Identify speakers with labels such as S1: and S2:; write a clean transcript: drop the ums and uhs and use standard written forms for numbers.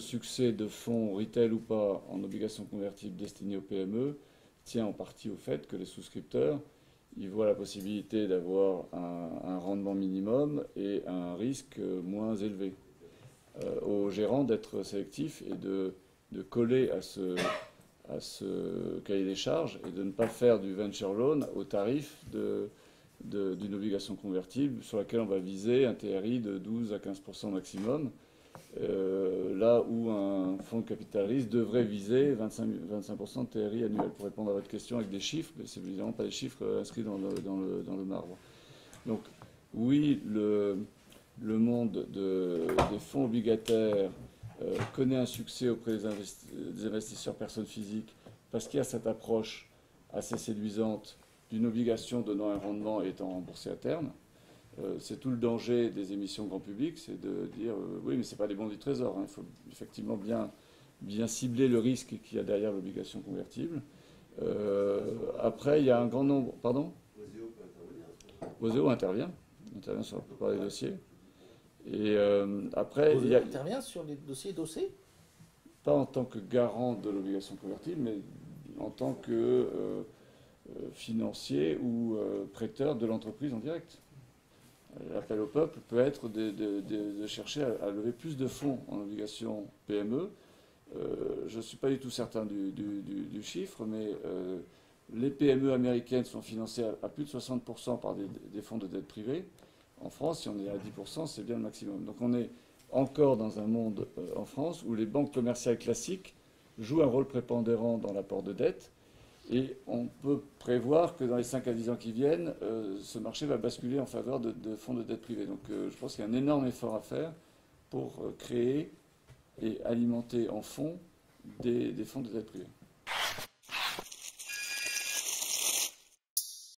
S1: succès de fonds retail ou pas en obligations convertibles destinées aux PME tient en partie au fait que les souscripteurs, ils voient la possibilité d'avoir un rendement minimum et un risque moins élevé. Aux gérants d'être sélectifs et de coller à ce cahier des charges et de ne pas faire du venture loan au tarif d'une obligation convertible sur laquelle on va viser un TRI de 12 à 15% maximum, là où un fonds de capital risque devrait viser 25% de TRI annuel. Pour répondre à votre question avec des chiffres, mais ce n'est évidemment pas des chiffres inscrits dans le marbre. Donc oui, le monde des fonds obligataires connaît un succès auprès des investisseurs personnes physiques parce qu'il y a cette approche assez séduisante d'une obligation donnant un rendement et étant remboursée à terme. C'est tout le danger des émissions grand public, c'est de dire oui, mais ce n'est pas des bons du trésor. Il faut effectivement bien cibler le risque qu'il y a derrière l'obligation convertible. Après, il y a un grand nombre. Pardon? Oseo intervient sur la plupart des dossiers. Et après,
S2: Oseo intervient sur les dossiers d'OC?
S1: Pas en tant que garant de l'obligation convertible, mais en tant que financier ou prêteur de l'entreprise en direct. L'appel au peuple peut être de chercher à lever plus de fonds en obligation PME. Je ne suis pas du tout certain du chiffre, mais les PME américaines sont financées à plus de 60% par des fonds de dette privée. En France, si on est à 10%, c'est bien le maximum. Donc on est encore dans un monde en France où les banques commerciales classiques jouent un rôle prépondérant dans l'apport de dette. Et on peut prévoir que dans les 5 à 10 ans qui viennent, ce marché va basculer en faveur de fonds de dette privée. Donc je pense qu'il y a un énorme effort à faire pour créer et alimenter en fonds des fonds de dette privée.